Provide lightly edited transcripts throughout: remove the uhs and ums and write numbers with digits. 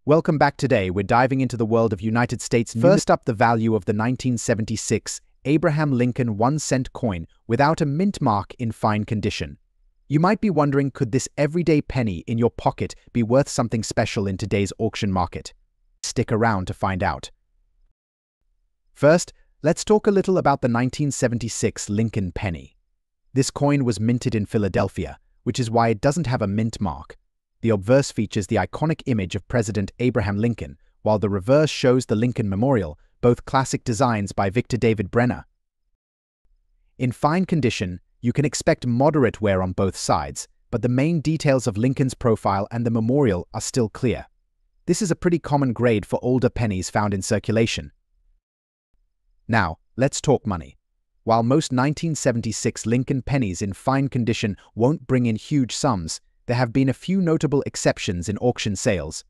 Welcome back. Today, we're diving into the world of United States. First up, the value of the 1976 Abraham Lincoln 1-cent coin without a mint mark in fine condition. You might be wondering, could this everyday penny in your pocket be worth something special in today's auction market? Stick around to find out. First, let's talk a little about the 1976 Lincoln penny. This coin was minted in Philadelphia, which is why it doesn't have a mint mark. The obverse features the iconic image of President Abraham Lincoln, while the reverse shows the Lincoln Memorial, both classic designs by Victor David Brenner. In fine condition, you can expect moderate wear on both sides, but the main details of Lincoln's profile and the memorial are still clear. This is a pretty common grade for older pennies found in circulation. Now, let's talk money. While most 1976 Lincoln pennies in fine condition won't bring in huge sums, there have been a few notable exceptions in auction sales.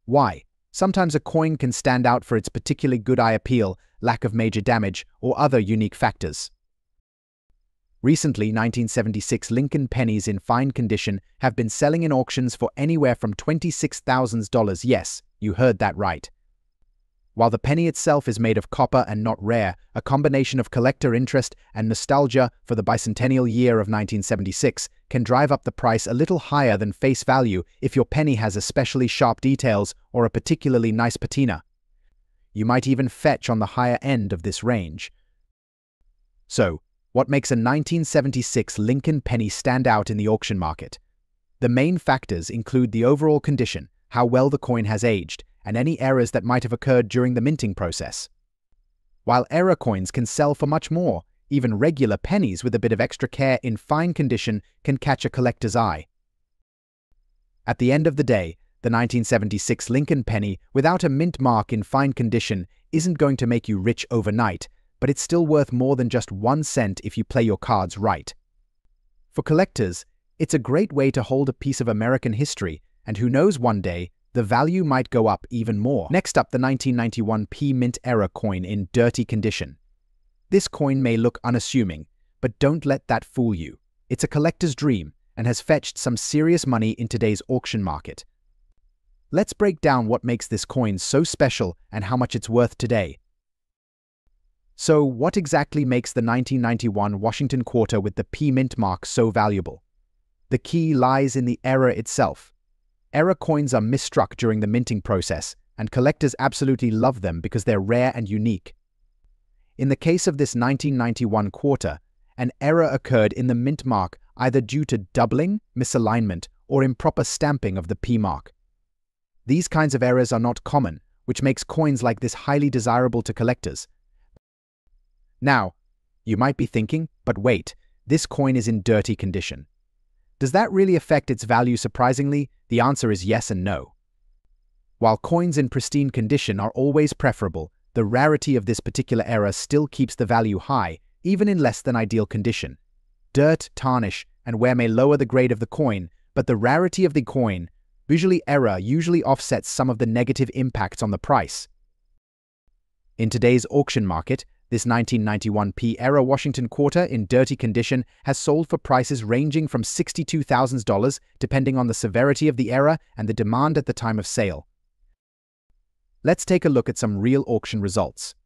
Why? Sometimes a coin can stand out for its particularly good eye appeal, lack of major damage, or other unique factors. Recently, 1976 Lincoln pennies in fine condition have been selling in auctions for anywhere from $26,000. Yes, you heard that right. While the penny itself is made of copper and not rare, a combination of collector interest and nostalgia for the bicentennial year of 1976 can drive up the price a little higher than face value if your penny has especially sharp details or a particularly nice patina. You might even fetch on the higher end of this range. So, what makes a 1976 Lincoln penny stand out in the auction market? The main factors include the overall condition, how well the coin has aged, and any errors that might have occurred during the minting process. While error coins can sell for much more, even regular pennies with a bit of extra care in fine condition can catch a collector's eye. At the end of the day, the 1976 Lincoln penny without a mint mark in fine condition isn't going to make you rich overnight, but it's still worth more than just 1 cent if you play your cards right. For collectors, it's a great way to hold a piece of American history, and who knows, one day, the value might go up even more. Next up, the 1991 P Mint era coin in dirty condition. This coin may look unassuming, but don't let that fool you. It's a collector's dream and has fetched some serious money in today's auction market. Let's break down what makes this coin so special and how much it's worth today. So, what exactly makes the 1991 Washington quarter with the P Mint mark so valuable? The key lies in the error itself. Error coins are misstruck during the minting process, and collectors absolutely love them because they're rare and unique. In the case of this 1991 quarter, an error occurred in the mint mark either due to doubling, misalignment, or improper stamping of the P mark. These kinds of errors are not common, which makes coins like this highly desirable to collectors. Now, you might be thinking, but wait, this coin is in dirty condition. Does that really affect its value? Surprisingly, the answer is yes and no. While coins in pristine condition are always preferable, the rarity of this particular error still keeps the value high, even in less than ideal condition. Dirt, tarnish, and wear may lower the grade of the coin, but the rarity of the coin, visually error, usually offsets some of the negative impacts on the price. In today's auction market, this 1991 P era Washington quarter in dirty condition has sold for prices ranging from $62,000 depending on the severity of the error and the demand at the time of sale. Let's take a look at some real auction results.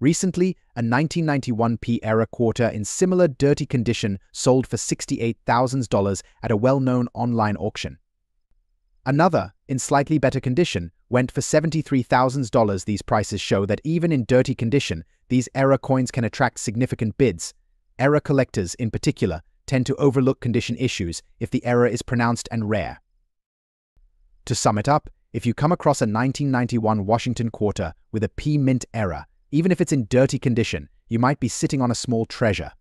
Recently, a 1991 P era quarter in similar dirty condition sold for $68,000 at a well-known online auction. Another, in slightly better condition, went for $73,000. These prices show that even in dirty condition, these error coins can attract significant bids. Error collectors, in particular, tend to overlook condition issues if the error is pronounced and rare. To sum it up, if you come across a 1991 Washington quarter with a P Mint error, even if it's in dirty condition, you might be sitting on a small treasure.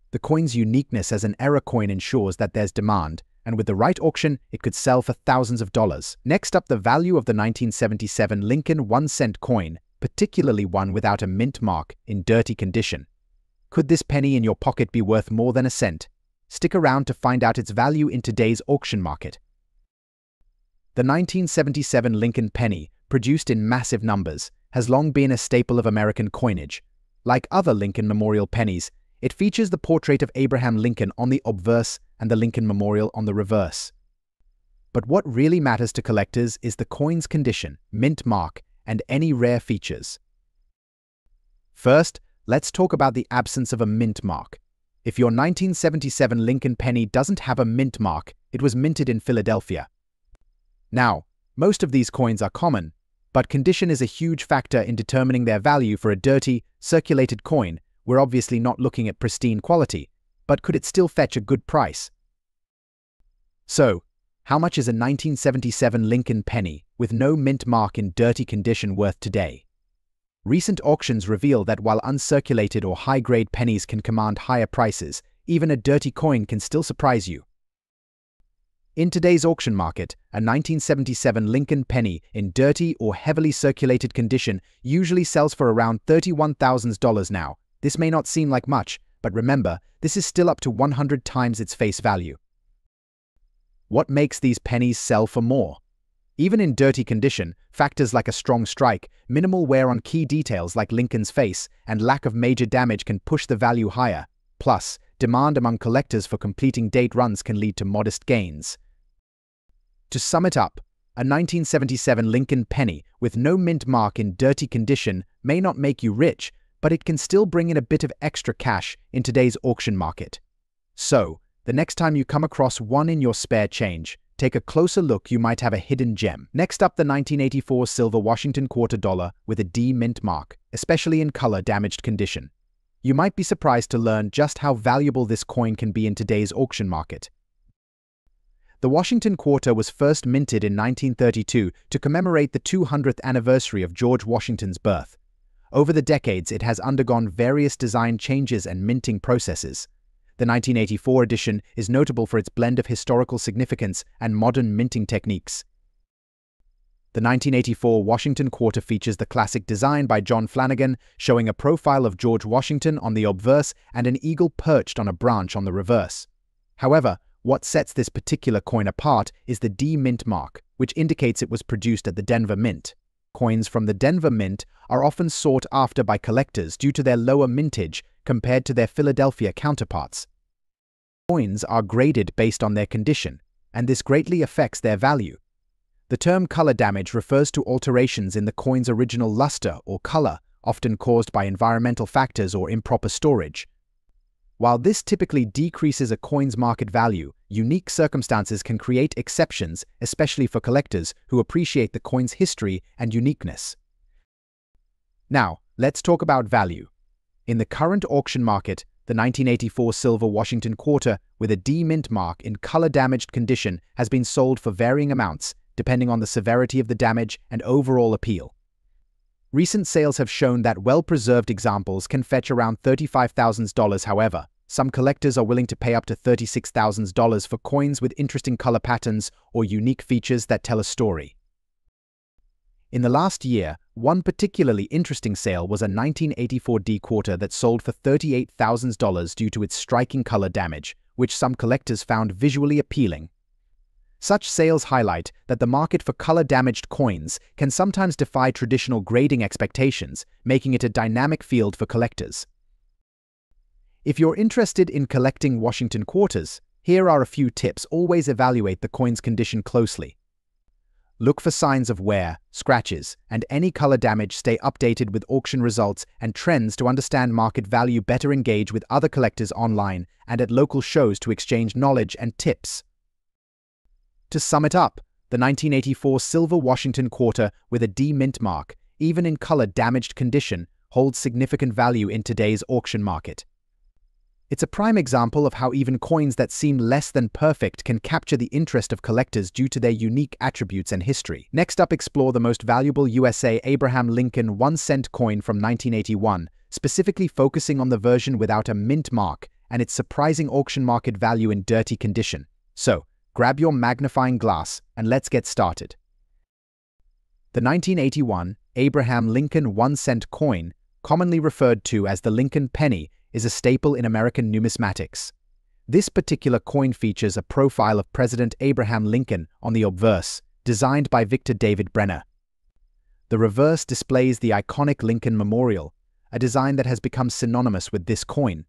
The coin's uniqueness as an error coin ensures that there's demand, and with the right auction, it could sell for thousands of dollars. Next up, the value of the 1977 Lincoln 1-cent coin, particularly one without a mint mark, in dirty condition. Could this penny in your pocket be worth more than a cent? Stick around to find out its value in today's auction market. The 1977 Lincoln penny, produced in massive numbers, has long been a staple of American coinage. Like other Lincoln Memorial pennies, it features the portrait of Abraham Lincoln on the obverse and the Lincoln Memorial on the reverse. But what really matters to collectors is the coin's condition, mint mark, and any rare features. First, let's talk about the absence of a mint mark. If your 1977 Lincoln penny doesn't have a mint mark, it was minted in Philadelphia. Now, most of these coins are common, but condition is a huge factor in determining their value. For a dirty, circulated coin, we're obviously not looking at pristine quality, but could it still fetch a good price? So, how much is a 1977 Lincoln penny with no mint mark in dirty condition worth today? Recent auctions reveal that while uncirculated or high-grade pennies can command higher prices, even a dirty coin can still surprise you. In today's auction market, a 1977 Lincoln penny in dirty or heavily circulated condition usually sells for around $31,000 now. This may not seem like much, but remember, this is still up to 100 times its face value. What makes these pennies sell for more? Even in dirty condition, factors like a strong strike, minimal wear on key details like Lincoln's face, and lack of major damage can push the value higher. Plus, demand among collectors for completing date runs can lead to modest gains. To sum it up, a 1977 Lincoln penny with no mint mark in dirty condition may not make you rich, but it can still bring in a bit of extra cash in today's auction market. So, the next time you come across one in your spare change, take a closer look. You might have a hidden gem. Next up, the 1984 silver Washington quarter dollar with a D mint mark, especially in color-damaged condition. You might be surprised to learn just how valuable this coin can be in today's auction market. The Washington quarter was first minted in 1932 to commemorate the 200th anniversary of George Washington's birth. Over the decades, it has undergone various design changes and minting processes. The 1984 edition is notable for its blend of historical significance and modern minting techniques. The 1984 Washington quarter features the classic design by John Flanagan, showing a profile of George Washington on the obverse and an eagle perched on a branch on the reverse. However, what sets this particular coin apart is the D mint mark, which indicates it was produced at the Denver Mint. Coins from the Denver Mint are often sought after by collectors due to their lower mintage compared to their Philadelphia counterparts. Coins are graded based on their condition, and this greatly affects their value. The term color damage refers to alterations in the coin's original luster or color, often caused by environmental factors or improper storage. While this typically decreases a coin's market value, unique circumstances can create exceptions, especially for collectors who appreciate the coin's history and uniqueness. Now, let's talk about value. In the current auction market, the 1984 silver Washington quarter with a D mint mark in color-damaged condition has been sold for varying amounts, depending on the severity of the damage and overall appeal. Recent sales have shown that well-preserved examples can fetch around $35,000. However, some collectors are willing to pay up to $36,000 for coins with interesting color patterns or unique features that tell a story. In the last year, one particularly interesting sale was a 1984 D quarter that sold for $38,000 due to its striking color damage, which some collectors found visually appealing. Such sales highlight that the market for color-damaged coins can sometimes defy traditional grading expectations, making it a dynamic field for collectors. If you're interested in collecting Washington quarters, here are a few tips. Always evaluate the coin's condition closely. Look for signs of wear, scratches, and any color damage. Stay updated with auction results and trends to understand market value. Better engage with other collectors online and at local shows to exchange knowledge and tips. To sum it up, the 1984 silver Washington quarter with a D mint mark, even in color-damaged condition, holds significant value in today's auction market. It's a prime example of how even coins that seem less than perfect can capture the interest of collectors due to their unique attributes and history. Next up, explore the most valuable USA Abraham Lincoln 1-cent coin from 1981, specifically focusing on the version without a mint mark and its surprising auction market value in dirty condition. So, grab your magnifying glass and let's get started. The 1981 Abraham Lincoln 1-cent coin, commonly referred to as the Lincoln penny, is a staple in American numismatics. This particular coin features a profile of President Abraham Lincoln on the obverse, designed by Victor David Brenner. The reverse displays the iconic Lincoln Memorial, a design that has become synonymous with this coin.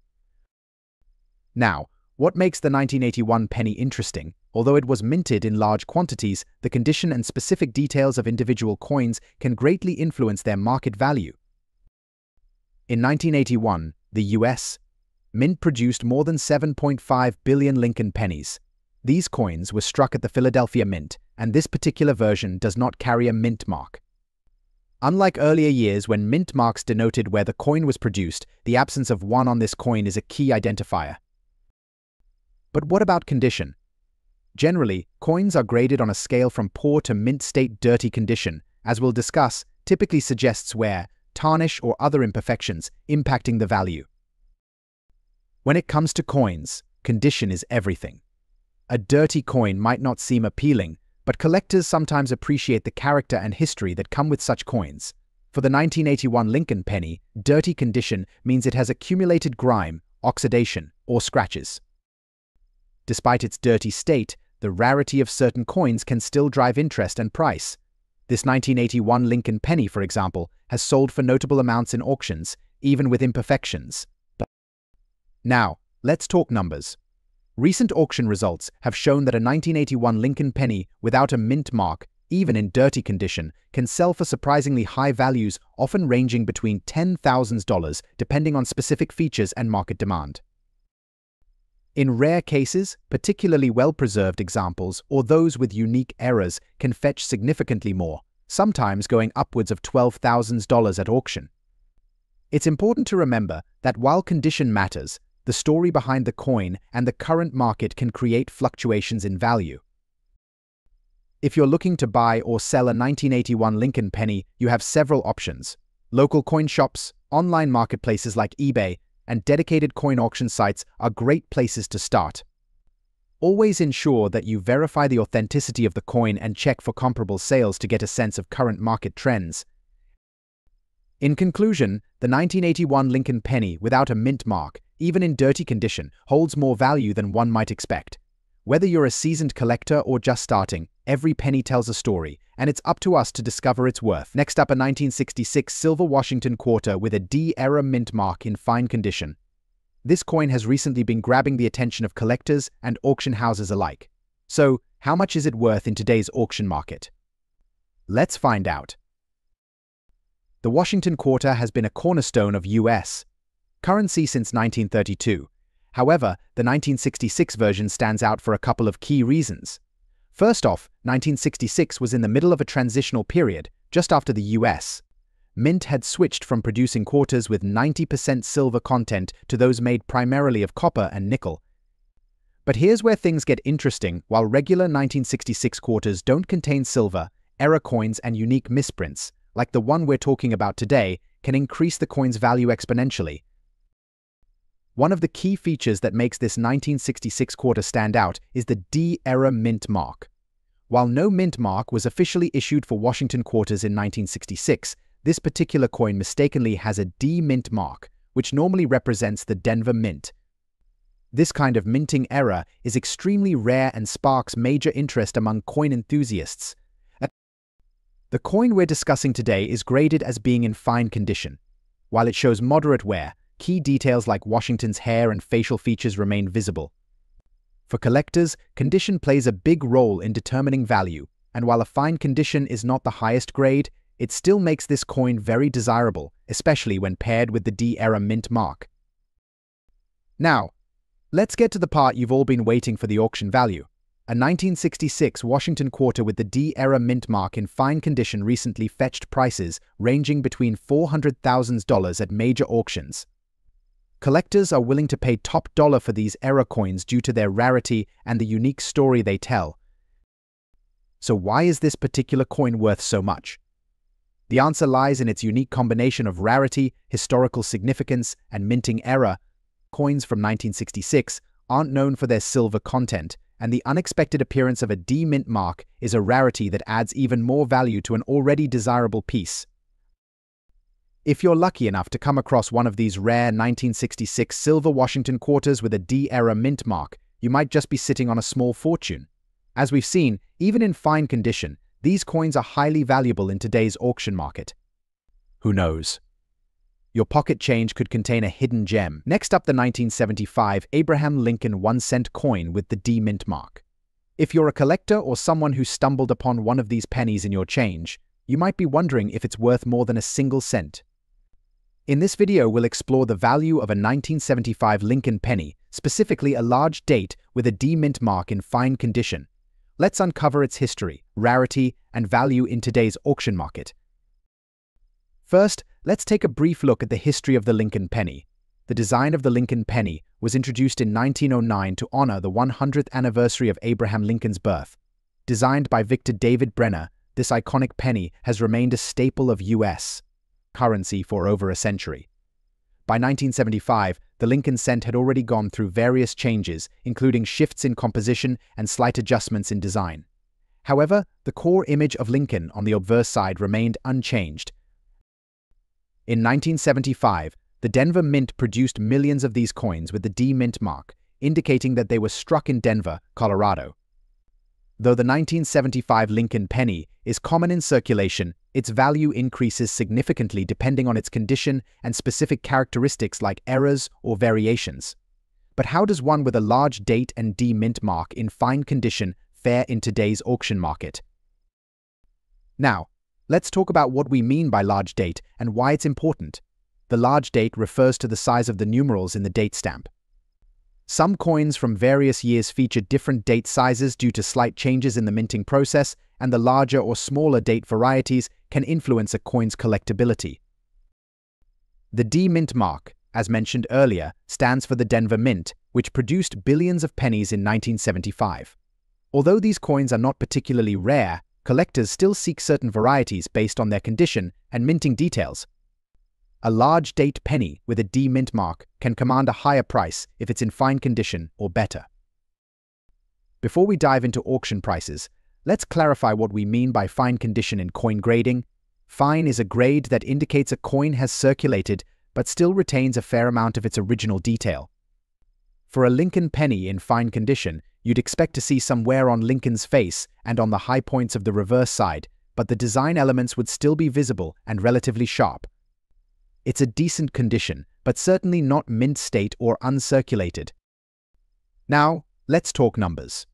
Now, what makes the 1981 penny interesting? Although it was minted in large quantities, the condition and specific details of individual coins can greatly influence their market value. In 1981, the U.S. Mint produced more than 7.5 billion Lincoln pennies. These coins were struck at the Philadelphia Mint, and this particular version does not carry a mint mark. Unlike earlier years when mint marks denoted where the coin was produced, the absence of one on this coin is a key identifier. But what about condition? Generally, coins are graded on a scale from poor to mint state dirty condition, as we'll discuss, typically suggests wear, tarnish, or other imperfections, impacting the value. When it comes to coins, condition is everything. A dirty coin might not seem appealing, but collectors sometimes appreciate the character and history that come with such coins. For the 1981 Lincoln penny, dirty condition means it has accumulated grime, oxidation, or scratches. Despite its dirty state, the rarity of certain coins can still drive interest and price. This 1981 Lincoln penny, for example, has sold for notable amounts in auctions, even with imperfections. Now, let's talk numbers. Recent auction results have shown that a 1981 Lincoln penny without a mint mark, even in dirty condition, can sell for surprisingly high values, often ranging between $10,000 depending on specific features and market demand. In rare cases, particularly well-preserved examples or those with unique errors can fetch significantly more, sometimes going upwards of $12,000 at auction. It's important to remember that while condition matters, the story behind the coin and the current market can create fluctuations in value. If you're looking to buy or sell a 1981 Lincoln penny, you have several options. Local coin shops, online marketplaces like eBay, and dedicated coin auction sites are great places to start. Always ensure that you verify the authenticity of the coin and check for comparable sales to get a sense of current market trends. In conclusion, the 1981 Lincoln penny without a mint mark, even in dirty condition, holds more value than one might expect. Whether you're a seasoned collector or just starting, every penny tells a story, and it's up to us to discover its worth. Next up, a 1966 silver Washington quarter with a D-era mint mark in fine condition. This coin has recently been grabbing the attention of collectors and auction houses alike. So, how much is it worth in today's auction market? Let's find out. The Washington quarter has been a cornerstone of U.S. currency since 1932. However, the 1966 version stands out for a couple of key reasons. First off, 1966 was in the middle of a transitional period, just after the U.S. Mint had switched from producing quarters with 90% silver content to those made primarily of copper and nickel. But here's where things get interesting. While regular 1966 quarters don't contain silver, error coins and unique misprints, like the one we're talking about today, can increase the coin's value exponentially. One of the key features that makes this 1966 quarter stand out is the D-era mint mark. While no mint mark was officially issued for Washington quarters in 1966, this particular coin mistakenly has a D mint mark, which normally represents the Denver Mint. This kind of minting error is extremely rare and sparks major interest among coin enthusiasts. The coin we're discussing today is graded as being in fine condition. While it shows moderate wear, key details like Washington's hair and facial features remain visible. For collectors, condition plays a big role in determining value, and while a fine condition is not the highest grade, it still makes this coin very desirable, especially when paired with the D-era mint mark. Now, let's get to the part you've all been waiting for: the auction value. A 1966 Washington quarter with the D-era mint mark in fine condition recently fetched prices ranging between $400,000 at major auctions. Collectors are willing to pay top dollar for these error coins due to their rarity and the unique story they tell. So why is this particular coin worth so much? The answer lies in its unique combination of rarity, historical significance, and minting error. Coins from 1966 aren't known for their silver content, and the unexpected appearance of a D mint mark is a rarity that adds even more value to an already desirable piece. If you're lucky enough to come across one of these rare 1966 silver Washington quarters with a D-era mint mark, you might just be sitting on a small fortune. As we've seen, even in fine condition, these coins are highly valuable in today's auction market. Who knows? Your pocket change could contain a hidden gem. Next up, the 1975 Abraham Lincoln 1-cent coin with the D mint mark. If you're a collector or someone who stumbled upon one of these pennies in your change, you might be wondering if it's worth more than a single cent. In this video, we'll explore the value of a 1975 Lincoln penny, specifically a large date with a D mint mark in fine condition. Let's uncover its history, rarity, and value in today's auction market. First, let's take a brief look at the history of the Lincoln penny. The design of the Lincoln penny was introduced in 1909 to honor the 100th anniversary of Abraham Lincoln's birth. Designed by Victor David Brenner, this iconic penny has remained a staple of U.S. currency for over a century. By 1975, the Lincoln cent had already gone through various changes, including shifts in composition and slight adjustments in design. However, the core image of Lincoln on the obverse side remained unchanged. In 1975, the Denver Mint produced millions of these coins with the D Mint mark, indicating that they were struck in Denver, Colorado. Though the 1975 Lincoln penny is common in circulation, its value increases significantly depending on its condition and specific characteristics like errors or variations. But how does one with a large date and D Mint mark in fine condition fare in today's auction market? Now, let's talk about what we mean by large date and why it's important. The large date refers to the size of the numerals in the date stamp. Some coins from various years feature different date sizes due to slight changes in the minting process, and the larger or smaller date varieties can influence a coin's collectability. The D Mint mark, as mentioned earlier, stands for the Denver Mint, which produced billions of pennies in 1975. Although these coins are not particularly rare, collectors still seek certain varieties based on their condition and minting details. A large date penny with a D Mint mark can command a higher price if it's in fine condition or better. Before we dive into auction prices, let's clarify what we mean by fine condition in coin grading. Fine is a grade that indicates a coin has circulated but still retains a fair amount of its original detail. For a Lincoln penny in fine condition, you'd expect to see some wear on Lincoln's face and on the high points of the reverse side, but the design elements would still be visible and relatively sharp. It's a decent condition, but certainly not mint state or uncirculated. Now, let's talk numbers.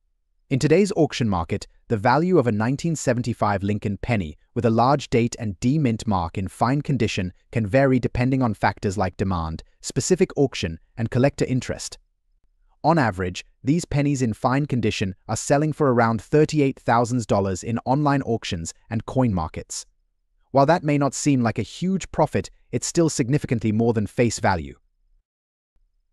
In today's auction market, the value of a 1975 Lincoln penny with a large date and D Mint mark in fine condition can vary depending on factors like demand, specific auction, and collector interest. On average, these pennies in fine condition are selling for around $38,000 in online auctions and coin markets. While that may not seem like a huge profit, it's still significantly more than face value.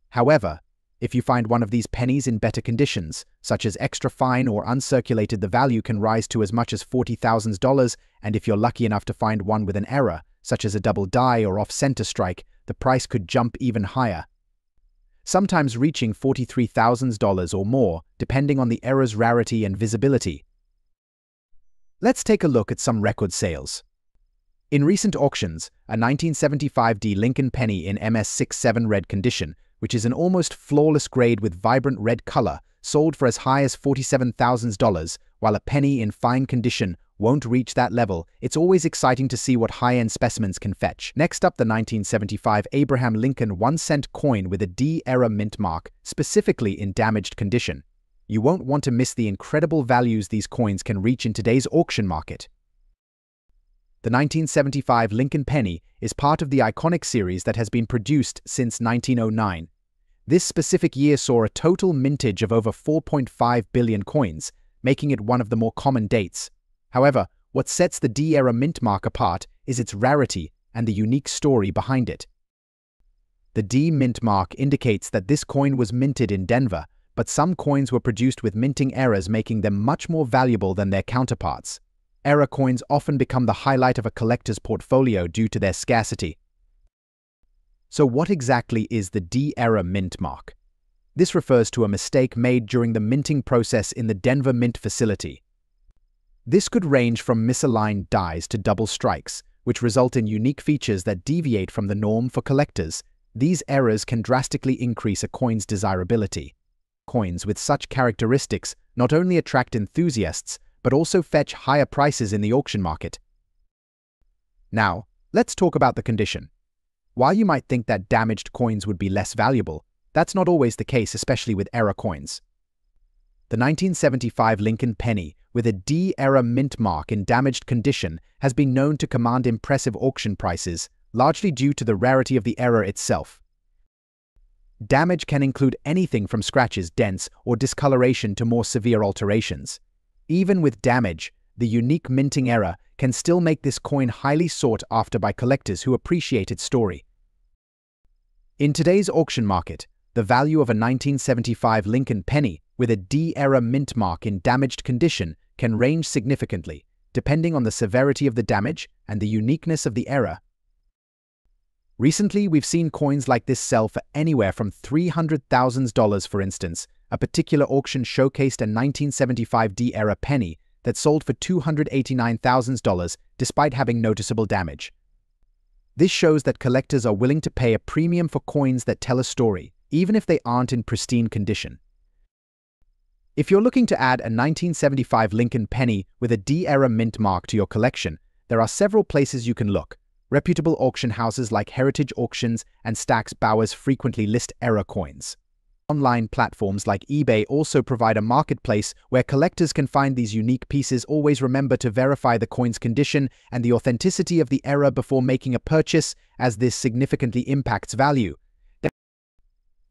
However, if you find one of these pennies in better conditions, such as extra fine or uncirculated, the value can rise to as much as $40,000, and if you're lucky enough to find one with an error, such as a double die or off-center strike, the price could jump even higher, sometimes reaching $43,000 or more, depending on the error's rarity and visibility. Let's take a look at some record sales. In recent auctions, a 1975 D Lincoln penny in MS67 red condition, which is an almost flawless grade with vibrant red color, sold for as high as $47,000, while a penny in fine condition won't reach that level. It's always exciting to see what high-end specimens can fetch. Next up, the 1975 Abraham Lincoln 1-cent coin with a D-era mint mark, specifically in damaged condition. You won't want to miss the incredible values these coins can reach in today's auction market. The 1975 Lincoln penny is part of the iconic series that has been produced since 1909. This specific year saw a total mintage of over 4.5 billion coins, making it one of the more common dates. However, what sets the D-era mint mark apart is its rarity and the unique story behind it. The D mint mark indicates that this coin was minted in Denver, but some coins were produced with minting errors, making them much more valuable than their counterparts. Error coins often become the highlight of a collector's portfolio due to their scarcity. So what exactly is the D-era mint mark? This refers to a mistake made during the minting process in the Denver Mint facility. This could range from misaligned dies to double strikes, which result in unique features that deviate from the norm for collectors. These errors can drastically increase a coin's desirability. Coins with such characteristics not only attract enthusiasts, but also fetch higher prices in the auction market. Now, let's talk about the condition. While you might think that damaged coins would be less valuable, that's not always the case, especially with error coins. The 1975 Lincoln penny, with a D-era mint mark in damaged condition, has been known to command impressive auction prices, largely due to the rarity of the era itself. Damage can include anything from scratches, dents, or discoloration to more severe alterations. Even with damage, the unique minting era can still make this coin highly sought after by collectors who appreciate its story. In today's auction market, the value of a 1975 Lincoln penny with a D-era mint mark in damaged condition can range significantly, depending on the severity of the damage and the uniqueness of the era. Recently, we've seen coins like this sell for anywhere from $300,000, for instance. A particular auction showcased a 1975 D-era penny that sold for $289,000 despite having noticeable damage. This shows that collectors are willing to pay a premium for coins that tell a story, even if they aren't in pristine condition. If you're looking to add a 1975 Lincoln penny with a D-era mint mark to your collection, there are several places you can look. Reputable auction houses like Heritage Auctions and Stack's Bowers frequently list era coins. Online platforms like eBay also provide a marketplace where collectors can find these unique pieces. Always remember to verify the coin's condition and the authenticity of the era before making a purchase, as this significantly impacts value.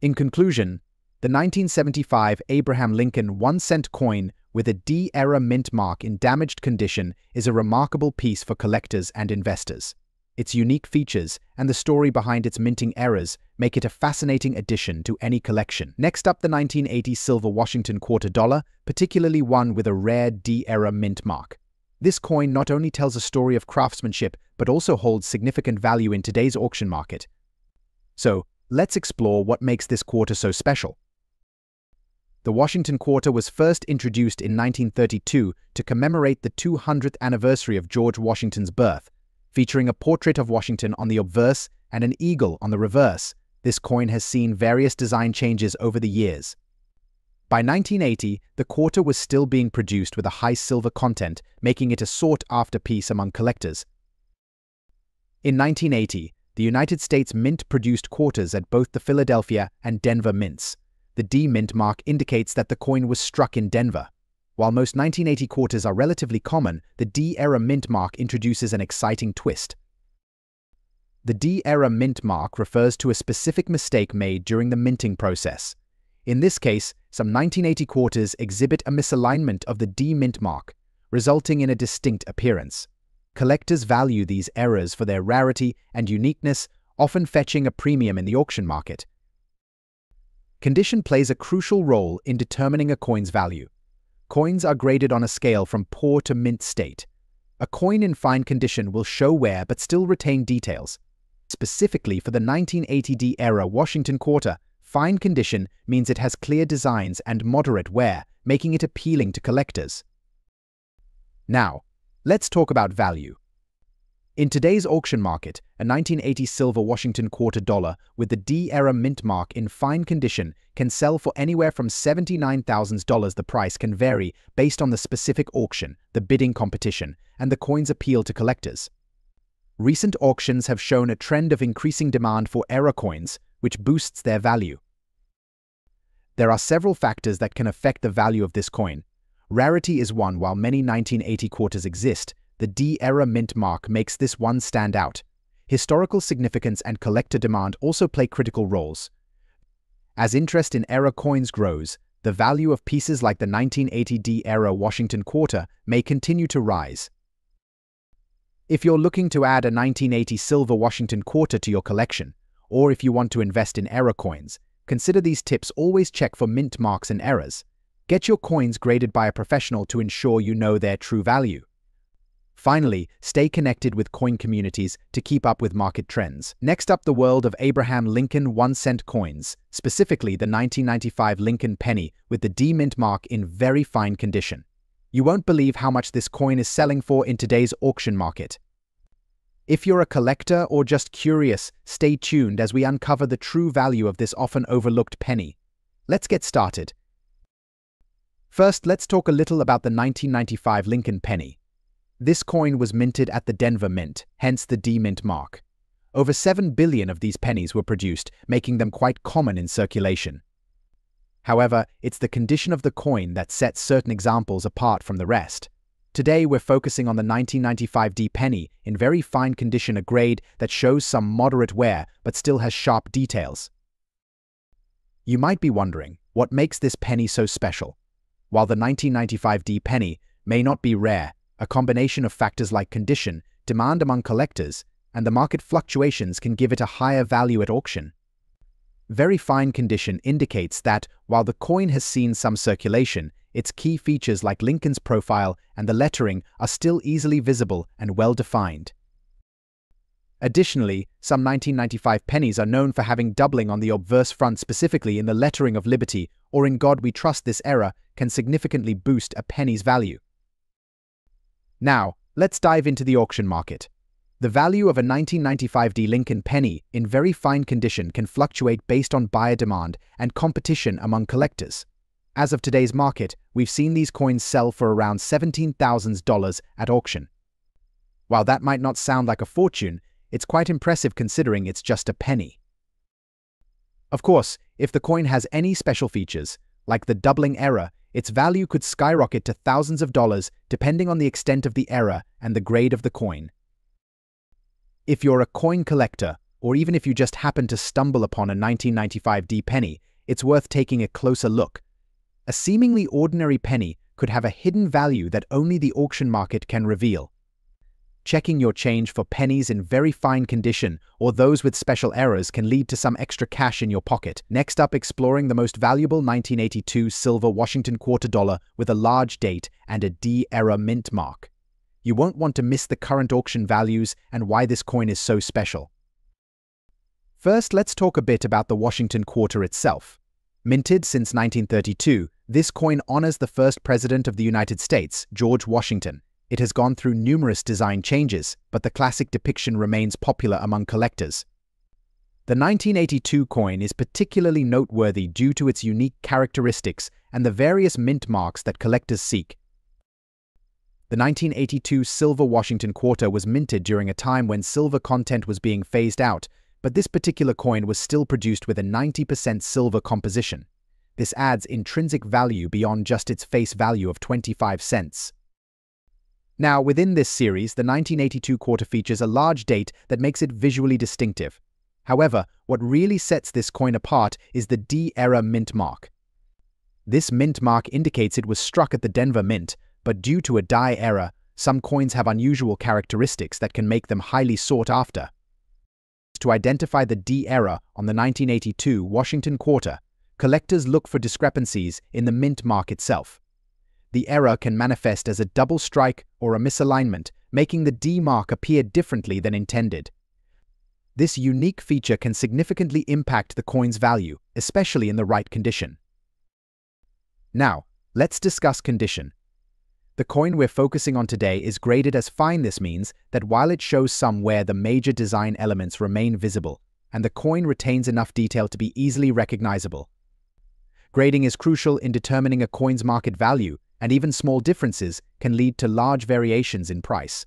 In conclusion, the 1975 Abraham Lincoln 1-cent coin with a D-era mint mark in damaged condition is a remarkable piece for collectors and investors. Its unique features and the story behind its minting eras make it a fascinating addition to any collection. Next up, the 1980 silver Washington quarter dollar, particularly one with a rare D-era mint mark. This coin not only tells a story of craftsmanship, but also holds significant value in today's auction market. So, let's explore what makes this quarter so special. The Washington quarter was first introduced in 1932 to commemorate the 200th anniversary of George Washington's birth. Featuring a portrait of Washington on the obverse and an eagle on the reverse, this coin has seen various design changes over the years. By 1980, the quarter was still being produced with a high silver content, making it a sought-after piece among collectors. In 1980, the United States Mint produced quarters at both the Philadelphia and Denver mints. The D mint mark indicates that the coin was struck in Denver. While most 1980 quarters are relatively common, the D-era mint mark introduces an exciting twist. The D-era mint mark refers to a specific mistake made during the minting process. In this case, some 1980 quarters exhibit a misalignment of the D mint mark, resulting in a distinct appearance. Collectors value these errors for their rarity and uniqueness, often fetching a premium in the auction market. Condition plays a crucial role in determining a coin's value. Coins are graded on a scale from poor to mint state. A coin in fine condition will show wear but still retain details. Specifically for the 1980 D-era Washington quarter, fine condition means it has clear designs and moderate wear, making it appealing to collectors. Now, let's talk about value. In today's auction market, a 1980 silver Washington quarter dollar with the D-era mint mark in fine condition can sell for anywhere from $79,000. The price can vary based on the specific auction, the bidding competition, and the coin's appeal to collectors. Recent auctions have shown a trend of increasing demand for era coins, which boosts their value. There are several factors that can affect the value of this coin. Rarity is one. While many 1980 quarters exist, the D-era mint mark makes this one stand out. Historical significance and collector demand also play critical roles. As interest in era coins grows, the value of pieces like the 1980 D-era Washington quarter may continue to rise. If you're looking to add a 1980 silver Washington quarter to your collection, or if you want to invest in era coins, consider these tips. Always check for mint marks and errors. Get your coins graded by a professional to ensure you know their true value. Finally, stay connected with coin communities to keep up with market trends. Next up, the world of Abraham Lincoln 1-cent coins, specifically the 1995 Lincoln penny with the D mint mark in very fine condition. You won't believe how much this coin is selling for in today's auction market. If you're a collector or just curious, stay tuned as we uncover the true value of this often overlooked penny. Let's get started. First, let's talk a little about the 1995 Lincoln penny. This coin was minted at the Denver Mint, hence the D mint mark. Over 7 billion of these pennies were produced, making them quite common in circulation. However, it's the condition of the coin that sets certain examples apart from the rest. Today, we're focusing on the 1995 D penny in very fine condition, a grade that shows some moderate wear but still has sharp details. You might be wondering, what makes this penny so special? While the 1995 D penny may not be rare, a combination of factors like condition, demand among collectors, and the market fluctuations can give it a higher value at auction. Very fine condition indicates that, while the coin has seen some circulation, its key features like Lincoln's profile and the lettering are still easily visible and well-defined. Additionally, some 1995 pennies are known for having doubling on the obverse front, specifically in the lettering of Liberty or In God We Trust. This error can significantly boost a penny's value. Now, let's dive into the auction market. The value of a 1995 D Lincoln penny in very fine condition can fluctuate based on buyer demand and competition among collectors. As of today's market, we've seen these coins sell for around $17,000 at auction. While that might not sound like a fortune, it's quite impressive considering it's just a penny. Of course, if the coin has any special features, like the doubling error, its value could skyrocket to thousands of dollars depending on the extent of the error and the grade of the coin. If you're a coin collector, or even if you just happen to stumble upon a 1995 D penny, it's worth taking a closer look. A seemingly ordinary penny could have a hidden value that only the auction market can reveal. Checking your change for pennies in very fine condition or those with special errors can lead to some extra cash in your pocket. Next up, exploring the most valuable 1982 silver Washington quarter dollar with a large date and a D-era mint mark. You won't want to miss the current auction values and why this coin is so special. First, let's talk a bit about the Washington quarter itself. Minted since 1932, this coin honors the first president of the United States, George Washington. It has gone through numerous design changes, but the classic depiction remains popular among collectors. The 1982 coin is particularly noteworthy due to its unique characteristics and the various mint marks that collectors seek. The 1982 silver Washington quarter was minted during a time when silver content was being phased out, but this particular coin was still produced with a 90% silver composition. This adds intrinsic value beyond just its face value of 25 cents. Now, within this series, the 1982 quarter features a large date that makes it visually distinctive. However, what really sets this coin apart is the D-era mint mark. This mint mark indicates it was struck at the Denver Mint, but due to a die error, some coins have unusual characteristics that can make them highly sought after. To identify the D error on the 1982 Washington quarter, collectors look for discrepancies in the mint mark itself. The error can manifest as a double strike or a misalignment, making the D mark appear differently than intended. This unique feature can significantly impact the coin's value, especially in the right condition. Now, let's discuss condition. The coin we're focusing on today is graded as fine. This means that while it shows some wear, the major design elements remain visible, and the coin retains enough detail to be easily recognizable. Grading is crucial in determining a coin's market value, and even small differences can lead to large variations in price.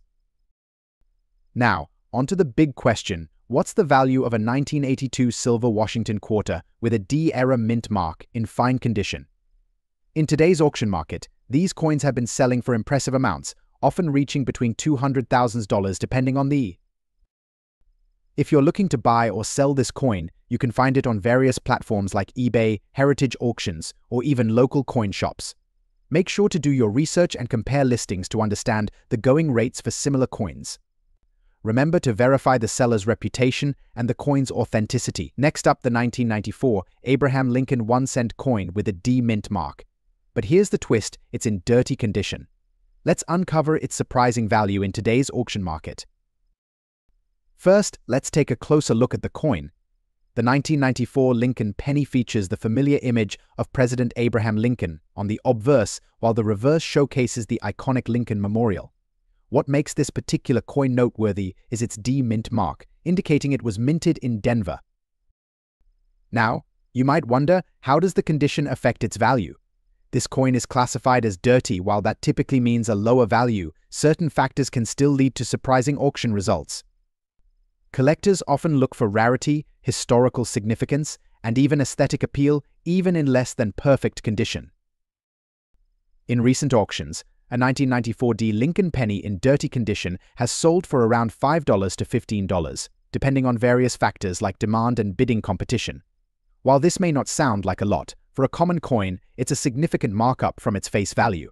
Now, onto the big question: what's the value of a 1982 silver Washington quarter with a D-era mint mark in fine condition? In today's auction market, these coins have been selling for impressive amounts, often reaching between $200,000 depending on the. If you're looking to buy or sell this coin, you can find it on various platforms like eBay, heritage auctions, or even local coin shops. Make sure to do your research and compare listings to understand the going rates for similar coins. Remember to verify the seller's reputation and the coin's authenticity. Next up, the 1994 Abraham Lincoln 1-cent coin with a D mint mark. But here's the twist: it's in dirty condition. Let's uncover its surprising value in today's auction market. First, let's take a closer look at the coin. The 1994 Lincoln penny features the familiar image of President Abraham Lincoln on the obverse, while the reverse showcases the iconic Lincoln Memorial. What makes this particular coin noteworthy is its D mint mark, indicating it was minted in Denver. Now, you might wonder, how does the condition affect its value? This coin is classified as dirty. While that typically means a lower value, certain factors can still lead to surprising auction results. Collectors often look for rarity, historical significance, and even aesthetic appeal, even in less than perfect condition. In recent auctions, a 1994 Lincoln penny in dirty condition has sold for around $5 to $15, depending on various factors like demand and bidding competition. While this may not sound like a lot, for a common coin, it's a significant markup from its face value.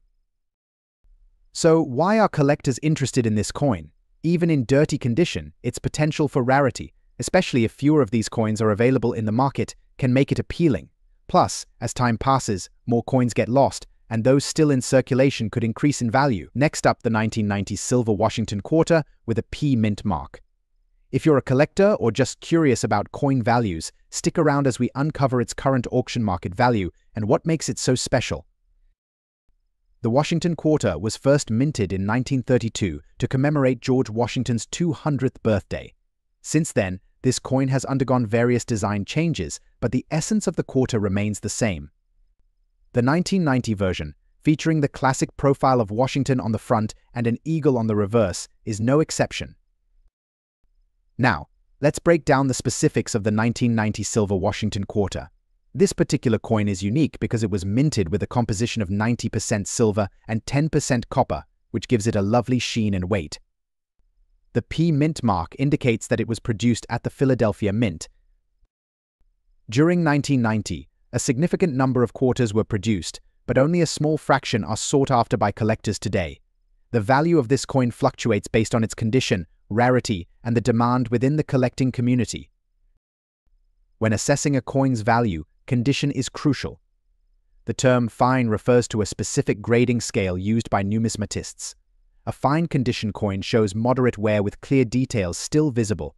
So why are collectors interested in this coin? Even in dirty condition, its potential for rarity, especially if fewer of these coins are available in the market, can make it appealing. Plus, as time passes, more coins get lost, and those still in circulation could increase in value. Next up, the 1990 silver Washington quarter with a P mint mark. If you're a collector or just curious about coin values, stick around as we uncover its current auction market value and what makes it so special. The Washington quarter was first minted in 1932 to commemorate George Washington's 200th birthday. Since then, this coin has undergone various design changes, but the essence of the quarter remains the same. The 1990 version, featuring the classic profile of Washington on the front and an eagle on the reverse, is no exception. Now, let's break down the specifics of the 1990 silver Washington quarter. This particular coin is unique because it was minted with a composition of 90% silver and 10% copper, which gives it a lovely sheen and weight. The P mint mark indicates that it was produced at the Philadelphia Mint. During 1990, a significant number of quarters were produced, but only a small fraction are sought after by collectors today. The value of this coin fluctuates based on its condition, rarity, and the demand within the collecting community. When assessing a coin's value, condition is crucial. The term fine refers to a specific grading scale used by numismatists. A fine condition coin shows moderate wear with clear details still visible.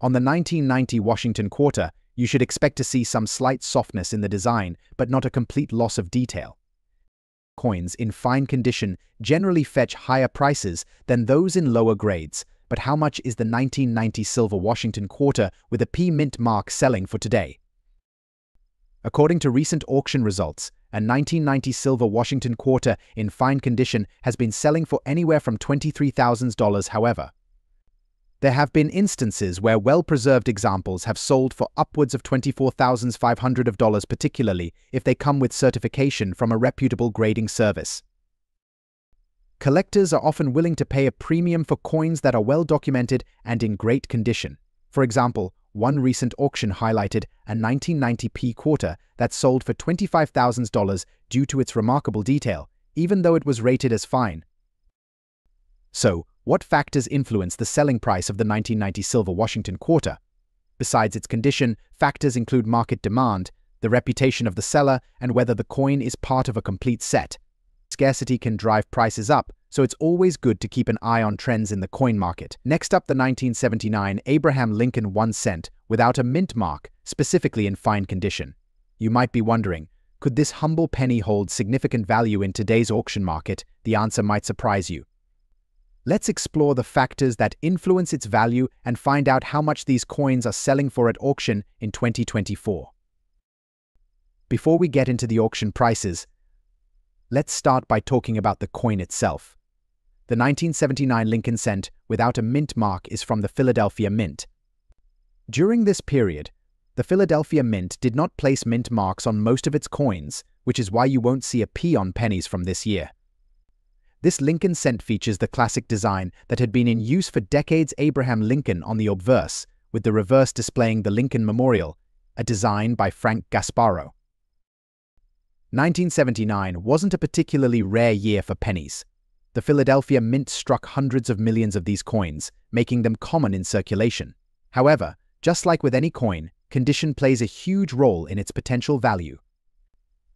On the 1990 Washington quarter, you should expect to see some slight softness in the design, but not a complete loss of detail. Coins in fine condition generally fetch higher prices than those in lower grades, but how much is the 1990 silver Washington quarter with a P mint mark selling for today? According to recent auction results, a 1990 silver Washington quarter in fine condition has been selling for anywhere from $23,000. However, there have been instances where well-preserved examples have sold for upwards of $24,500, particularly if they come with certification from a reputable grading service. Collectors are often willing to pay a premium for coins that are well documented and in great condition. For example, one recent auction highlighted a 1990 P quarter that sold for $25,000 due to its remarkable detail, even though it was rated as fine. So, what factors influence the selling price of the 1990 silver Washington quarter? Besides its condition, factors include market demand, the reputation of the seller, and whether the coin is part of a complete set. Scarcity can drive prices up, so it's always good to keep an eye on trends in the coin market. Next up, the 1979 Abraham Lincoln 1 cent without a mint mark, specifically in fine condition. You might be wondering, could this humble penny hold significant value in today's auction market? The answer might surprise you. Let's explore the factors that influence its value and find out how much these coins are selling for at auction in 2024. Before we get into the auction prices, let's start by talking about the coin itself. The 1979 Lincoln cent without a mint mark is from the Philadelphia Mint. During this period, the Philadelphia Mint did not place mint marks on most of its coins, which is why you won't see a P on pennies from this year. This Lincoln cent features the classic design that had been in use for decades: Abraham Lincoln on the obverse, with the reverse displaying the Lincoln Memorial, a design by Frank Gasparro. 1979 wasn't a particularly rare year for pennies. The Philadelphia Mint struck hundreds of millions of these coins, making them common in circulation. However, just like with any coin, condition plays a huge role in its potential value.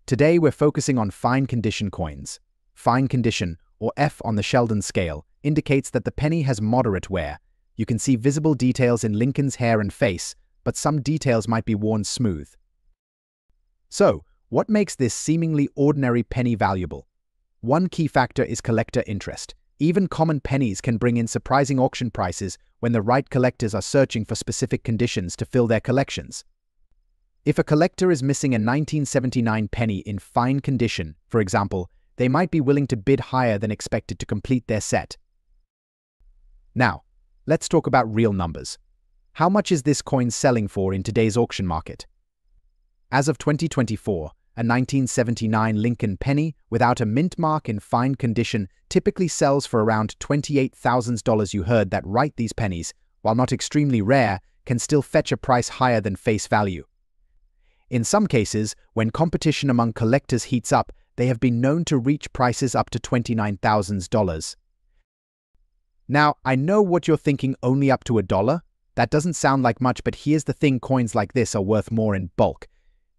Today we're focusing on fine condition coins. Fine condition, or F on the Sheldon scale, indicates that the penny has moderate wear. You can see visible details in Lincoln's hair and face, but some details might be worn smooth. So, what makes this seemingly ordinary penny valuable? One key factor is collector interest. Even common pennies can bring in surprising auction prices when the right collectors are searching for specific conditions to fill their collections. If a collector is missing a 1979 penny in fine condition, for example, they might be willing to bid higher than expected to complete their set. Now, let's talk about real numbers. How much is this coin selling for in today's auction market? As of 2024, a 1979 Lincoln penny without a mint mark in fine condition typically sells for around $28,000. You heard that right, these pennies, while not extremely rare, can still fetch a price higher than face value. In some cases, when competition among collectors heats up, they have been known to reach prices up to $29,000. Now, I know what you're thinking, only up to $1? That doesn't sound like much, but here's the thing, coins like this are worth more in bulk.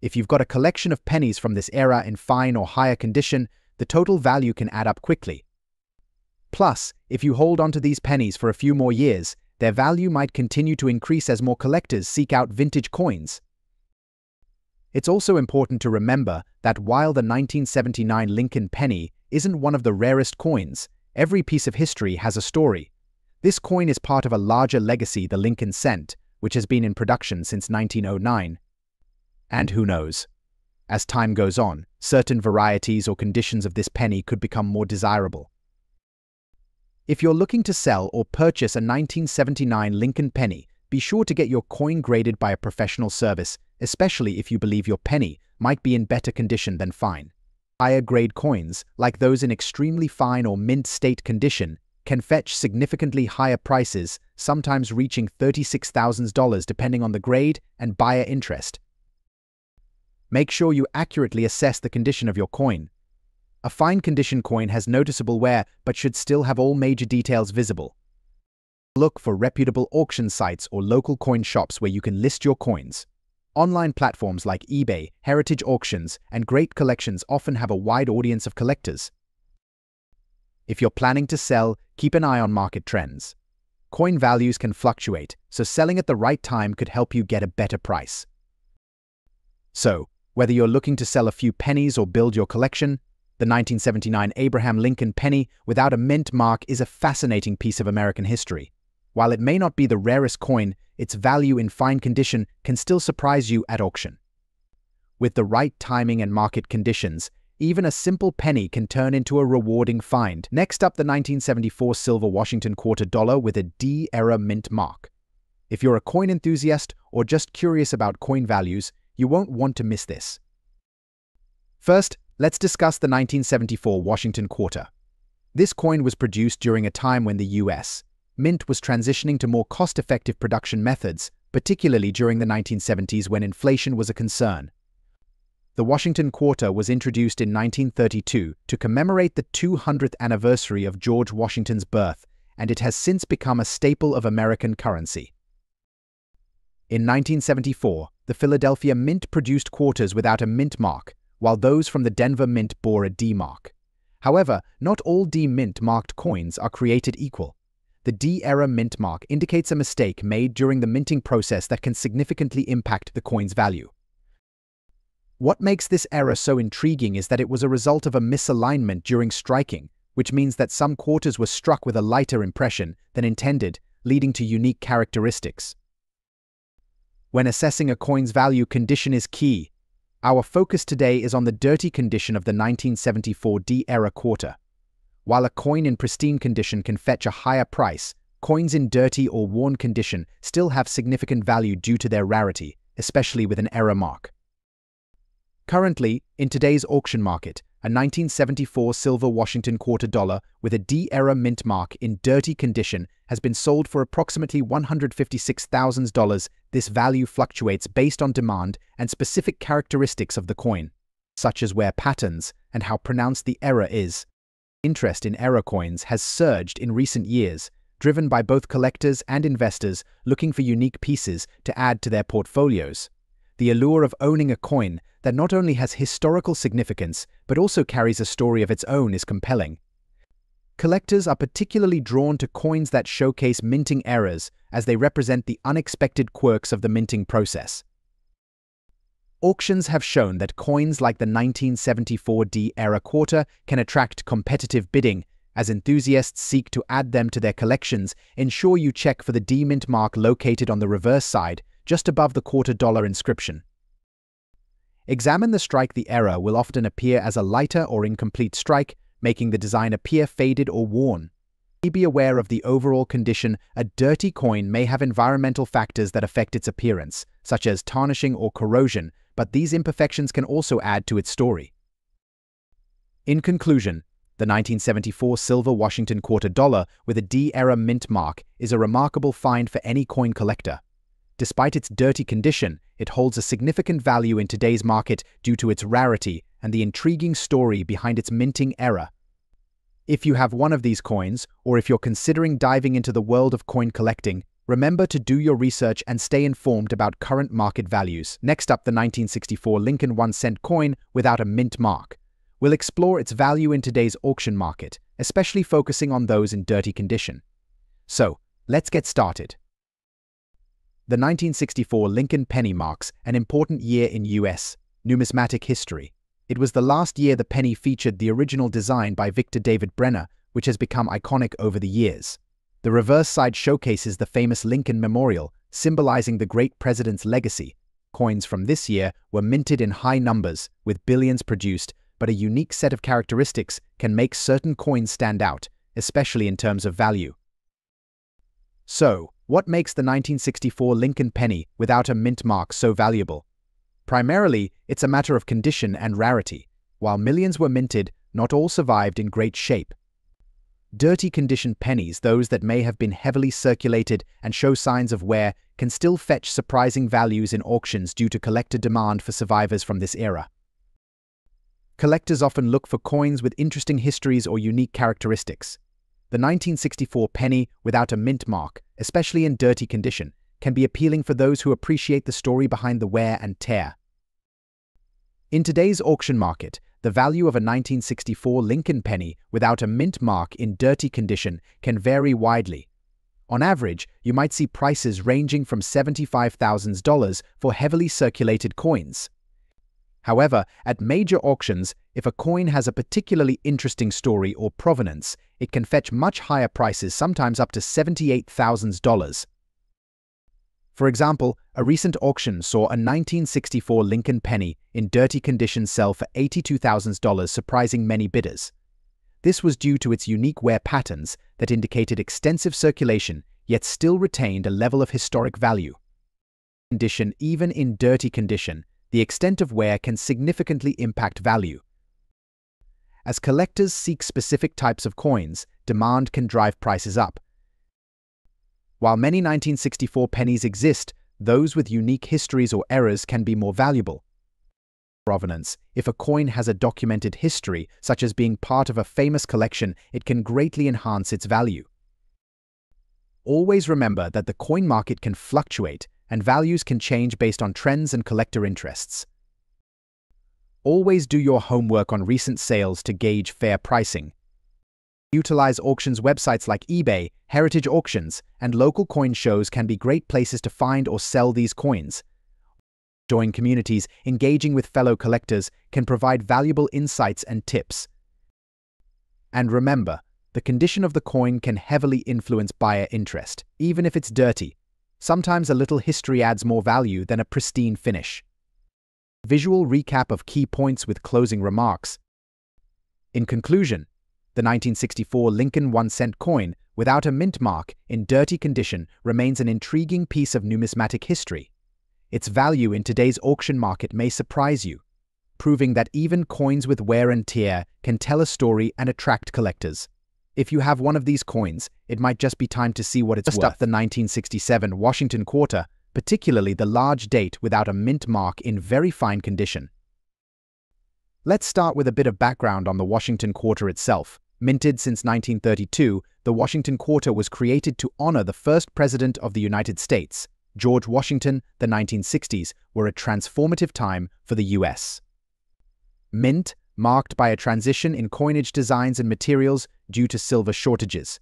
If you've got a collection of pennies from this era in fine or higher condition, the total value can add up quickly. Plus, if you hold onto these pennies for a few more years, their value might continue to increase as more collectors seek out vintage coins. It's also important to remember that while the 1979 Lincoln penny isn't one of the rarest coins, every piece of history has a story. This coin is part of a larger legacy, the Lincoln cent, which has been in production since 1909. And who knows? As time goes on, certain varieties or conditions of this penny could become more desirable. If you're looking to sell or purchase a 1979 Lincoln penny, be sure to get your coin graded by a professional service, especially if you believe your penny might be in better condition than fine. Higher grade coins, like those in extremely fine or mint state condition, can fetch significantly higher prices, sometimes reaching $36,000 depending on the grade and buyer interest. Make sure you accurately assess the condition of your coin. A fine condition coin has noticeable wear but should still have all major details visible. Look for reputable auction sites or local coin shops where you can list your coins. Online platforms like eBay, Heritage Auctions, and Great Collections often have a wide audience of collectors. If you're planning to sell, keep an eye on market trends. Coin values can fluctuate, so selling at the right time could help you get a better price. So, whether you're looking to sell a few pennies or build your collection, the 1979 Abraham Lincoln penny without a mint mark is a fascinating piece of American history. While it may not be the rarest coin, its value in fine condition can still surprise you at auction. With the right timing and market conditions, even a simple penny can turn into a rewarding find. Next up, the 1974 silver Washington quarter dollar with a D-era mint mark. If you're a coin enthusiast or just curious about coin values, you won't want to miss this. First, let's discuss the 1974 Washington quarter. This coin was produced during a time when the U.S. Mint was transitioning to more cost-effective production methods, particularly during the 1970s when inflation was a concern. The Washington quarter was introduced in 1932 to commemorate the 200th anniversary of George Washington's birth, and it has since become a staple of American currency. In 1974, the Philadelphia Mint produced quarters without a mint mark, while those from the Denver Mint bore a D mark. However, not all D-Mint marked coins are created equal. The D-era mint mark indicates a mistake made during the minting process that can significantly impact the coin's value. What makes this error so intriguing is that it was a result of a misalignment during striking, which means that some quarters were struck with a lighter impression than intended, leading to unique characteristics. When assessing a coin's value, condition is key. Our focus today is on the dirty condition of the 1974 D-era quarter. While a coin in pristine condition can fetch a higher price, coins in dirty or worn condition still have significant value due to their rarity, especially with an error mark. Currently, in today's auction market, a 1974 silver Washington quarter dollar with a D-era mint mark in dirty condition has been sold for approximately $156,000. This value fluctuates based on demand and specific characteristics of the coin, such as wear patterns and how pronounced the error is. Interest in error coins has surged in recent years, driven by both collectors and investors looking for unique pieces to add to their portfolios. The allure of owning a coin that not only has historical significance but also carries a story of its own is compelling. Collectors are particularly drawn to coins that showcase minting errors as they represent the unexpected quirks of the minting process. Auctions have shown that coins like the 1974 D-era quarter can attract competitive bidding. As enthusiasts seek to add them to their collections, ensure you check for the D-Mint mark located on the reverse side, just above the quarter dollar inscription. Examine the strike. The error will often appear as a lighter or incomplete strike, making the design appear faded or worn. Be aware of the overall condition. A dirty coin may have environmental factors that affect its appearance, such as tarnishing or corrosion, but these imperfections can also add to its story. In conclusion, the 1974 silver Washington quarter dollar with a D-era mint mark is a remarkable find for any coin collector. Despite its dirty condition, it holds a significant value in today's market due to its rarity and the intriguing story behind its minting era. If you have one of these coins, or if you're considering diving into the world of coin collecting, remember to do your research and stay informed about current market values. Next up, the 1964 Lincoln 1-cent coin without a mint mark. We'll explore its value in today's auction market, especially focusing on those in dirty condition. So, let's get started. The 1964 Lincoln penny marks an important year in U.S. numismatic history. It was the last year the penny featured the original design by Victor David Brenner, which has become iconic over the years. The reverse side showcases the famous Lincoln Memorial, symbolizing the great president's legacy. Coins from this year were minted in high numbers, with billions produced, but a unique set of characteristics can make certain coins stand out, especially in terms of value. So, what makes the 1964 Lincoln penny without a mint mark so valuable? Primarily, it's a matter of condition and rarity. While millions were minted, not all survived in great shape. Dirty condition pennies, those that may have been heavily circulated and show signs of wear, can still fetch surprising values in auctions due to collector demand for survivors from this era. Collectors often look for coins with interesting histories or unique characteristics. The 1964 penny without a mint mark, especially in dirty condition, can be appealing for those who appreciate the story behind the wear and tear. In today's auction market, the value of a 1964 Lincoln penny without a mint mark in dirty condition can vary widely. On average, you might see prices ranging from $75,000 for heavily circulated coins. However, at major auctions, if a coin has a particularly interesting story or provenance, it can fetch much higher prices, sometimes up to $78,000. For example, a recent auction saw a 1964 Lincoln penny in dirty condition sell for $82,000, surprising many bidders. This was due to its unique wear patterns that indicated extensive circulation, yet still retained a level of historic value. Even in dirty condition, the extent of wear can significantly impact value. As collectors seek specific types of coins, demand can drive prices up. While many 1964 pennies exist, those with unique histories or errors can be more valuable. Provenance. If a coin has a documented history, such as being part of a famous collection, it can greatly enhance its value. Always remember that the coin market can fluctuate, and values can change based on trends and collector interests. Always do your homework on recent sales to gauge fair pricing. Utilize auctions websites like eBay, Heritage Auctions, and local coin shows can be great places to find or sell these coins. Join communities, engaging with fellow collectors can provide valuable insights and tips. And remember, the condition of the coin can heavily influence buyer interest, even if it's dirty. Sometimes a little history adds more value than a pristine finish. Visual recap of key points with closing remarks. In conclusion, the 1964 Lincoln 1-cent coin without a mint mark in dirty condition remains an intriguing piece of numismatic history. Its value in today's auction market may surprise you, proving that even coins with wear and tear can tell a story and attract collectors. If you have one of these coins, it might just be time to see what it's worth. Up the 1967 Washington quarter, particularly the large date without a mint mark in very fine condition. Let's start with a bit of background on the Washington quarter itself. Minted since 1932, the Washington quarter was created to honor the first president of the United States, George Washington. The 1960s were a transformative time for the U.S. Mint, marked by a transition in coinage designs and materials due to silver shortages.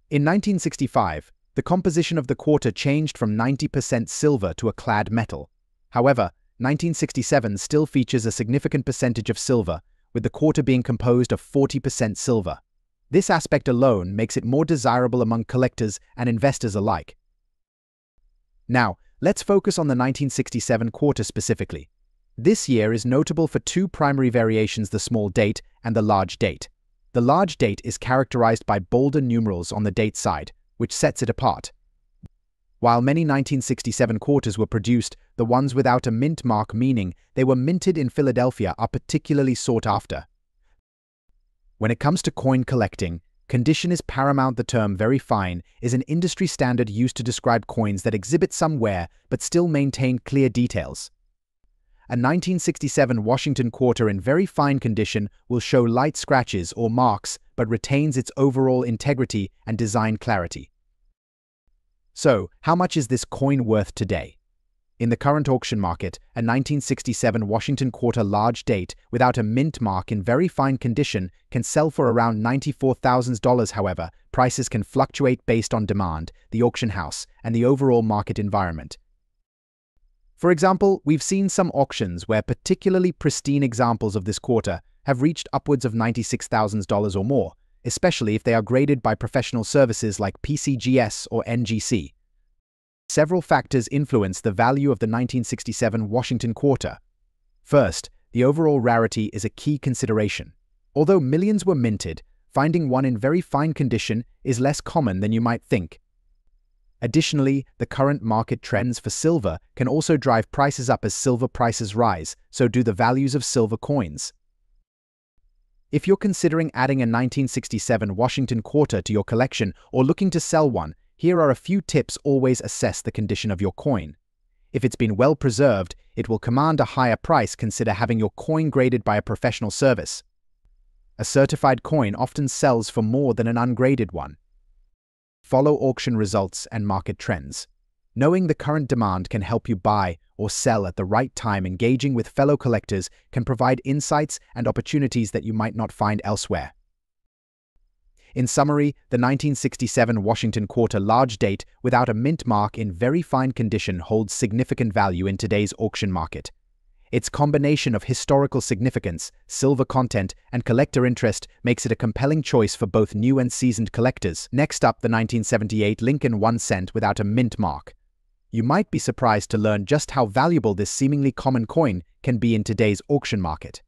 In 1965, the composition of the quarter changed from 90% silver to a clad metal. However, 1967 still features a significant percentage of silver, with the quarter being composed of 40% silver. This aspect alone makes it more desirable among collectors and investors alike. Now, let's focus on the 1967 quarter specifically. This year is notable for two primary variations: the small date and the large date. The large date is characterized by bolder numerals on the date side, which sets it apart. While many 1967 quarters were produced, the ones without a mint mark, meaning they were minted in Philadelphia, are particularly sought after. When it comes to coin collecting, condition is paramount. The term "very fine" is an industry standard used to describe coins that exhibit some wear but still maintain clear details. A 1967 Washington quarter in very fine condition will show light scratches or marks but retains its overall integrity and design clarity. So, how much is this coin worth today? In the current auction market, a 1967 Washington quarter large date without a mint mark in very fine condition can sell for around $94,000. However, prices can fluctuate based on demand, the auction house, and the overall market environment. For example, we've seen some auctions where particularly pristine examples of this quarter have reached upwards of $96,000 or more, especially if they are graded by professional services like PCGS or NGC. Several factors influence the value of the 1967 Washington quarter. First, the overall rarity is a key consideration. Although millions were minted, finding one in very fine condition is less common than you might think. Additionally, the current market trends for silver can also drive prices up. As silver prices rise, so do the values of silver coins. If you're considering adding a 1967 Washington quarter to your collection or looking to sell one, here are a few tips. Always assess the condition of your coin. If it's been well preserved, it will command a higher price. Consider having your coin graded by a professional service. A certified coin often sells for more than an ungraded one. Follow auction results and market trends. Knowing the current demand can help you buy or sell at the right time. Engaging with fellow collectors can provide insights and opportunities that you might not find elsewhere. In summary, the 1967 Washington quarter large date without a mint mark in very fine condition holds significant value in today's auction market. Its combination of historical significance, silver content, and collector interest makes it a compelling choice for both new and seasoned collectors. Next up, the 1978 Lincoln 1 cent without a mint mark. You might be surprised to learn just how valuable this seemingly common coin can be in today's auction market.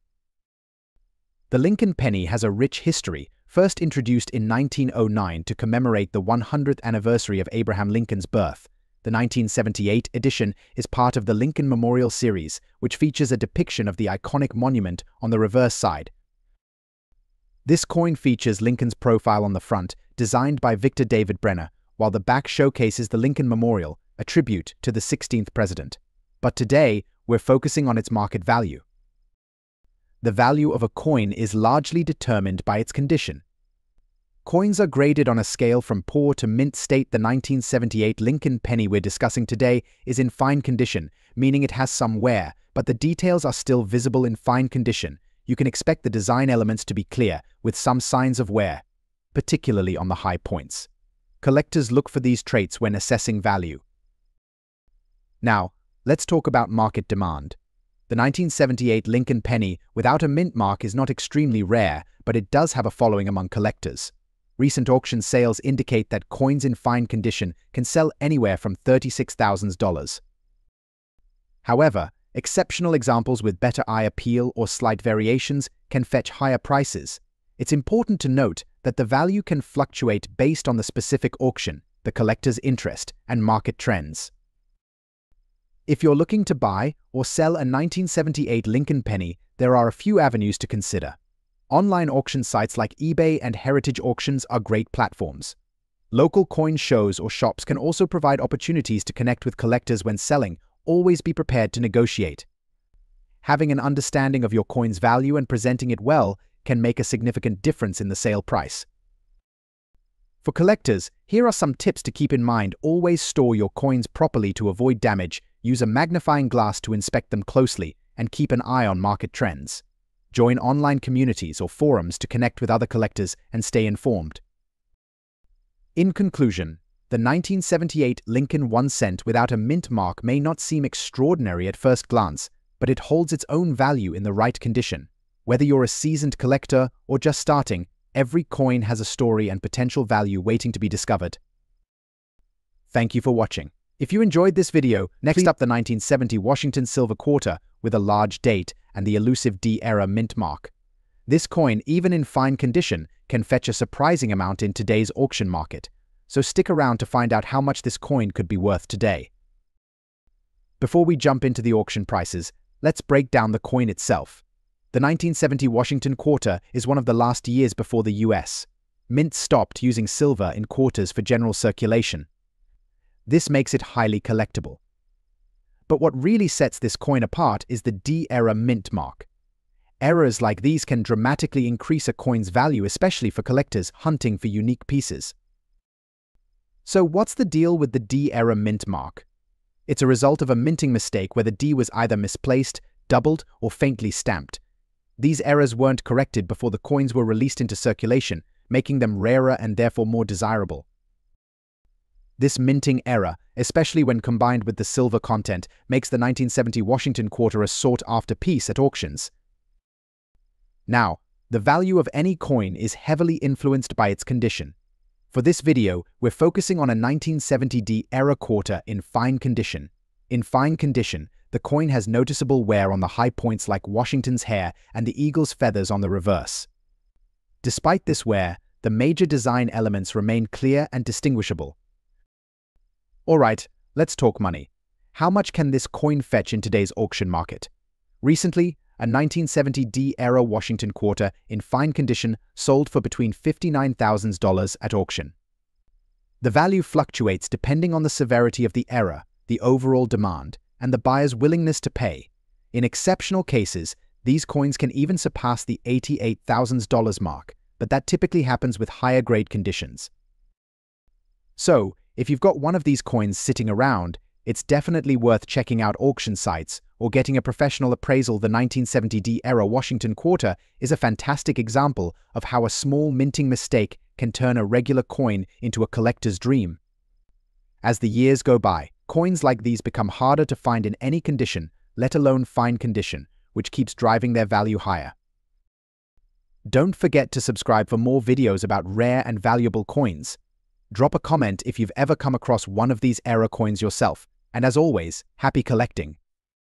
The Lincoln penny has a rich history. First introduced in 1909 to commemorate the 100th anniversary of Abraham Lincoln's birth, the 1978 edition is part of the Lincoln Memorial Series, which features a depiction of the iconic monument on the reverse side. This coin features Lincoln's profile on the front, designed by Victor David Brenner, while the back showcases the Lincoln Memorial, a tribute to the 16th president. But today, we're focusing on its market value. The value of a coin is largely determined by its condition. Coins are graded on a scale from poor to mint state. The 1978 Lincoln penny we're discussing today is in fine condition, meaning it has some wear, but the details are still visible. In fine condition, you can expect the design elements to be clear, with some signs of wear, particularly on the high points. Collectors look for these traits when assessing value. Now, let's talk about market demand. The 1978 Lincoln penny without a mint mark is not extremely rare, but it does have a following among collectors. Recent auction sales indicate that coins in fine condition can sell anywhere from $36,000. However, exceptional examples with better eye appeal or slight variations can fetch higher prices. It's important to note that the value can fluctuate based on the specific auction, the collector's interest, and market trends. If you're looking to buy or sell a 1978 Lincoln penny, there are a few avenues to consider. Online auction sites like eBay and Heritage Auctions are great platforms. Local coin shows or shops can also provide opportunities to connect with collectors when selling. Always be prepared to negotiate. Having an understanding of your coin's value and presenting it well can make a significant difference in the sale price. For collectors, here are some tips to keep in mind. Always store your coins properly to avoid damage. Use a magnifying glass to inspect them closely, and keep an eye on market trends. Join online communities or forums to connect with other collectors and stay informed. In conclusion, the 1978 Lincoln 1 cent without a mint mark may not seem extraordinary at first glance, but it holds its own value in the right condition. Whether you're a seasoned collector or just starting, every coin has a story and potential value waiting to be discovered. Thank you for watching. If you enjoyed this video, next up the 1970 Washington silver quarter with a large date and the elusive D-era mint mark. This coin, even in fine condition, can fetch a surprising amount in today's auction market. so stick around to find out how much this coin could be worth today. Before we jump into the auction prices, let's break down the coin itself. The 1970 Washington quarter is one of the last years before the US. Mint stopped using silver in quarters for general circulation. This makes it highly collectible. But what really sets this coin apart is the D-era mint mark. Errors like these can dramatically increase a coin's value, especially for collectors hunting for unique pieces. So what's the deal with the D-era mint mark? It's a result of a minting mistake where the D was either misplaced, doubled, or faintly stamped. These errors weren't corrected before the coins were released into circulation, making them rarer and therefore more desirable. This minting error, especially when combined with the silver content, makes the 1970 Washington quarter a sought-after piece at auctions. Now, the value of any coin is heavily influenced by its condition. For this video, we're focusing on a 1970 D-era quarter in fine condition. In fine condition, the coin has noticeable wear on the high points like Washington's hair and the eagle's feathers on the reverse. Despite this wear, the major design elements remain clear and distinguishable. Alright, let's talk money. How much can this coin fetch in today's auction market? Recently, a 1970 D-era Washington quarter in fine condition sold for between $59,000 at auction. The value fluctuates depending on the severity of the error, the overall demand, and the buyer's willingness to pay. In exceptional cases, these coins can even surpass the $88,000 mark, but that typically happens with higher grade conditions. So, if you've got one of these coins sitting around, it's definitely worth checking out auction sites or getting a professional appraisal. The 1970 D-era Washington quarter is a fantastic example of how a small minting mistake can turn a regular coin into a collector's dream. As the years go by, coins like these become harder to find in any condition, let alone fine condition, which keeps driving their value higher. Don't forget to subscribe for more videos about rare and valuable coins. Drop a comment if you've ever come across one of these era coins yourself. And as always, happy collecting!